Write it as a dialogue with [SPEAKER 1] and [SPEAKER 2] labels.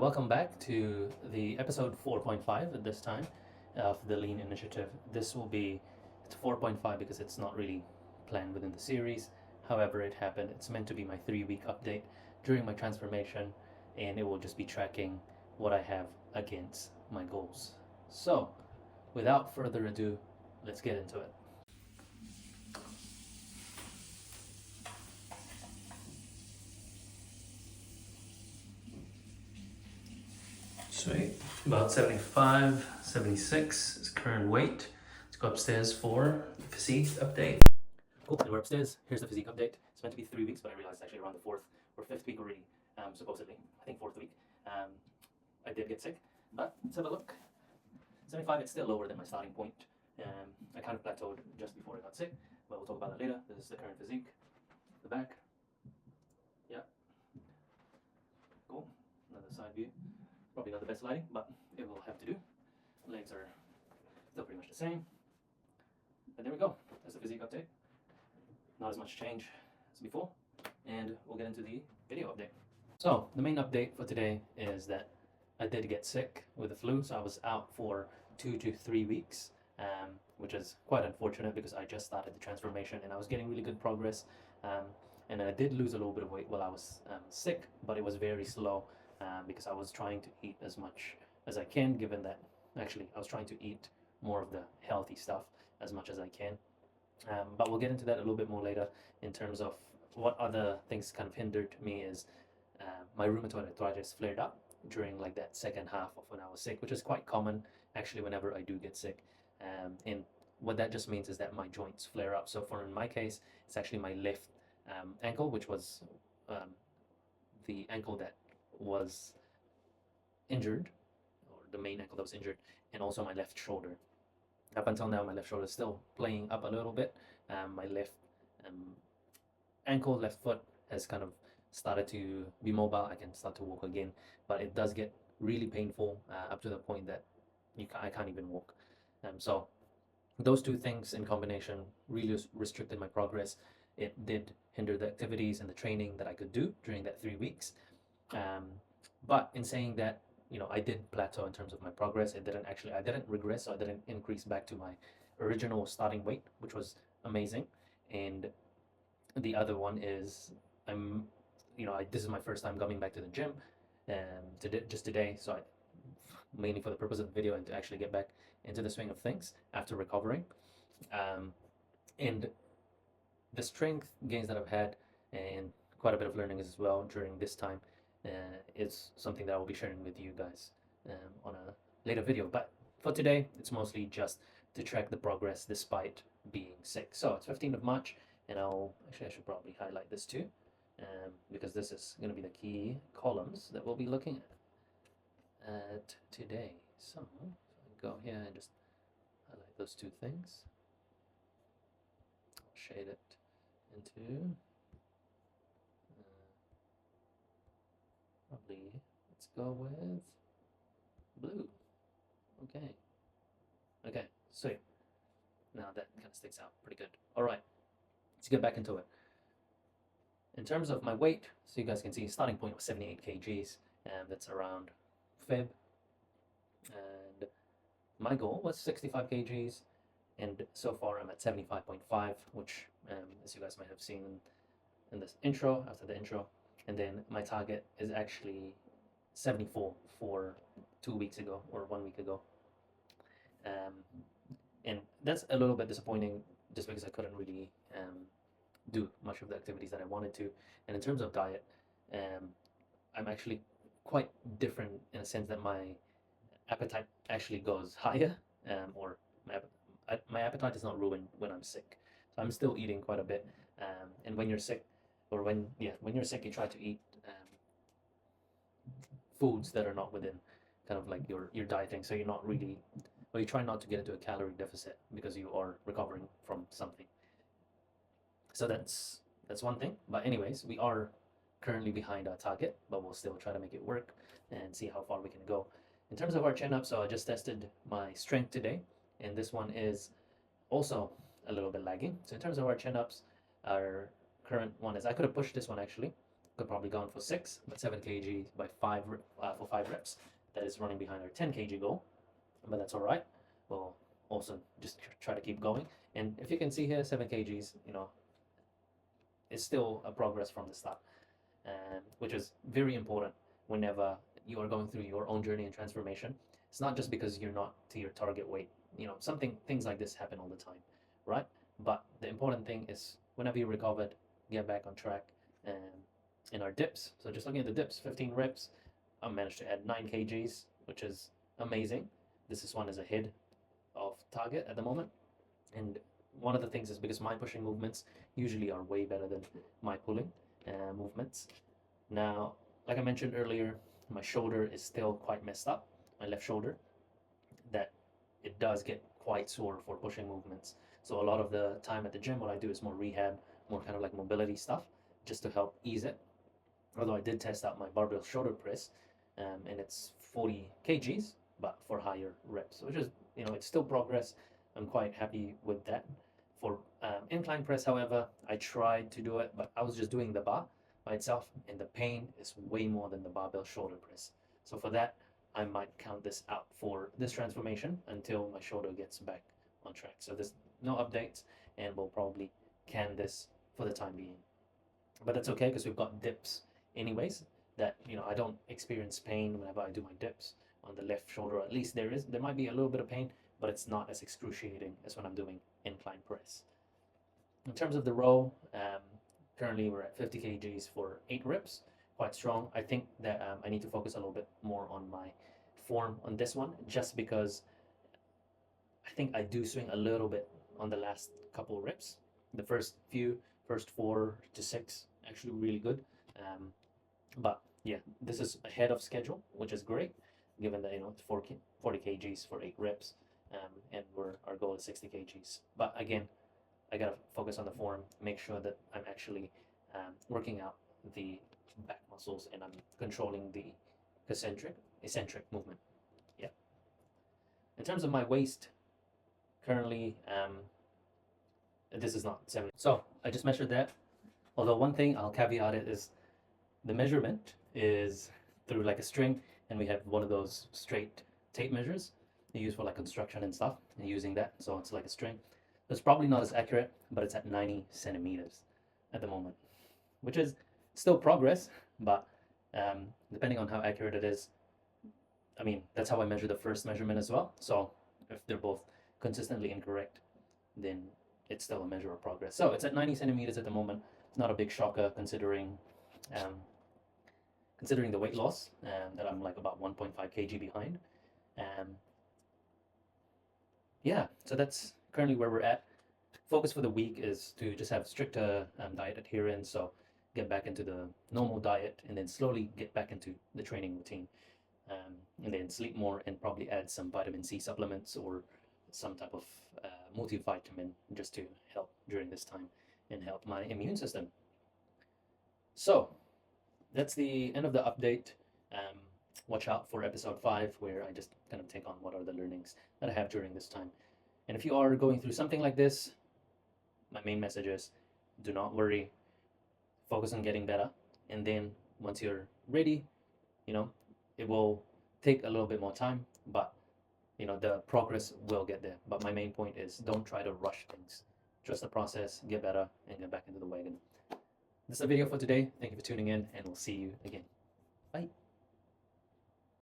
[SPEAKER 1] Welcome back to the episode 4.5 at this time of the Lean Initiative. It's 4.5 because it's not really planned within the series. However, it happened. It's meant to be my 3-week update during my transformation, and it will just be tracking what I have against my goals. So, without further ado, let's get into it. Sweet. About 75, 76 is current weight. Let's go upstairs for the physique update. Cool, and we're upstairs. Here's the physique update. It's meant to be 3 weeks, but I realized it's actually around the 4th or 5th week already, supposedly. I think 4th week. I did get sick, but let's have a look. 75, it's still lower than my starting point. I kind of plateaued just before I got sick, but we'll talk about that later. This is the current physique. The back. Yeah. Cool. Another side view. Probably not the best lighting, but it will have to do. Legs are still pretty much the same. And there we go. That's the physique update. Not as much change as before. And we'll get into the video update. So the main update for today is that I did get sick with the flu. So I was out for 2 to 3 weeks, which is quite unfortunate because I just started the transformation and I was getting really good progress. And I did lose a little bit of weight while I was sick, but it was very slow. Because I was trying to eat as much as I can, given that actually I was trying to eat more of the healthy stuff as much as I can. But we'll get into that a little bit more later in terms of what other things kind of hindered me is my rheumatoid arthritis flared up during like that second half of when I was sick, which is quite common actually whenever I do get sick. And what that just means is that my joints flare up. So in my case, it's actually my left ankle, which was the ankle that was injured, or the main ankle that was injured, and also my left shoulder. Up until now, my left shoulder is still playing up a little bit. My left ankle, left foot has kind of started to be mobile. I can start to walk again, but it does get really painful up to the point that I can't even walk. So those two things in combination really restricted my progress. It did hinder the activities and the training that I could do during that 3 weeks. But in saying that, I did plateau in terms of my progress. I didn't regress, so I didn't increase back to my original starting weight, which was amazing. And the other one is this is my first time coming back to the gym just today, so mainly for the purpose of the video and to actually get back into the swing of things after recovering. And the strength gains that I've had and quite a bit of learning as well during this time is something that I will be sharing with you guys on a later video. But for today, it's mostly just to track the progress despite being sick. So it's 15th of March, and I should probably highlight this too, because this is going to be the key columns that we'll be looking at today. So go here and just highlight those two things. Shade it into probably, let's go with blue. Okay, sweet. Now that kind of sticks out pretty good. All right, let's get back into it. In terms of my weight, so you guys can see starting point was 78 kgs, and that's around Feb. And my goal was 65 kgs, and so far I'm at 75.5, which, as you guys might have seen in this intro, after the intro. And then my target is actually 74 for 2 weeks ago or 1 week ago. And that's a little bit disappointing just because I couldn't really do much of the activities that I wanted to. And in terms of diet, I'm actually quite different in a sense that my appetite actually goes higher, or my appetite is not ruined when I'm sick. So I'm still eating quite a bit. And when you're sick, or when you're sick, you try to eat foods that are not within kind of like your dieting. So you're not really, or you try not to get into a calorie deficit because you are recovering from something. So that's one thing. But anyways, we are currently behind our target, but we'll still try to make it work and see how far we can go. In terms of our chin up, so I just tested my strength today, and this one is also a little bit lagging. So in terms of our chin ups, our current one is, I could have pushed this one actually, could probably go on for 6, but 7 kg by 5 for 5 reps. That is running behind our 10 kg goal, but that's all right. We'll also just try to keep going. And if you can see here, 7 kgs, you know, is still a progress from the start, which is very important whenever you are going through your own journey and transformation. It's not just because you're not to your target weight. You know, things like this happen all the time, right? But the important thing is whenever you recovered, get back on track. In our dips, so just looking at the dips, 15 reps, I managed to add 9 kgs, which is amazing. This one is ahead of target at the moment. And one of the things is because my pushing movements usually are way better than my pulling movements. Now, like I mentioned earlier, my shoulder is still quite messed up, my left shoulder, that it does get quite sore for pushing movements. So a lot of the time at the gym, what I do is more rehab, more kind of like mobility stuff, just to help ease it. Although I did test out my barbell shoulder press, and it's 40 kgs, but for higher reps, which is, you know, it's still progress. I'm quite happy with that. For incline press, however, I tried to do it, but I was just doing the bar by itself, and the pain is way more than the barbell shoulder press. So for that, I might count this out for this transformation until my shoulder gets back on track. So there's no updates, and we'll probably can this for the time being. But that's okay because we've got dips anyways, that, you know, I don't experience pain whenever I do my dips on the left shoulder. At least there might be a little bit of pain, but it's not as excruciating as when I'm doing incline press. In terms of the row, currently we're at 50 kgs for 8 reps, quite strong. I think that I need to focus a little bit more on my form on this one, just because I think I do swing a little bit on the last couple reps. The first 4 to 6, actually really good. But yeah, this is ahead of schedule, which is great, given that, you know, it's 40 kgs for 8 reps, and our goal is 60 kgs. But again, I gotta focus on the form, make sure that I'm actually working out the back muscles and I'm controlling the eccentric movement. Yeah. In terms of my waist, currently, this is not 7. So I just measured that. Although one thing I'll caveat it is the measurement is through like a string, and we have one of those straight tape measures they use for like construction and stuff, and using that, so it's like a string. It's probably not as accurate, but it's at 90 centimeters at the moment, which is still progress, but depending on how accurate it is, I mean, that's how I measure the first measurement as well. So if they're both consistently incorrect, then it's still a measure of progress. So it's at 90 centimeters at the moment. It's not a big shocker considering the weight loss, that I'm like about 1.5 kg behind. Yeah, so that's currently where we're at. Focus for the week is to just have stricter diet adherence, so get back into the normal diet and then slowly get back into the training routine, and then sleep more and probably add some vitamin C supplements or some type of multivitamin just to help during this time and help my immune system. So that's the end of the update. Watch out for episode 5, where I just kind of take on what are the learnings that I have during this time. And if you are going through something like this, my main message is do not worry, focus on getting better. And then once you're ready, you know, it will take a little bit more time, but you know, the progress will get there. But my main point is don't try to rush things. Trust the process, get better, and get back into the wagon. That's the video for today. Thank you for tuning in, and we'll see you again. Bye.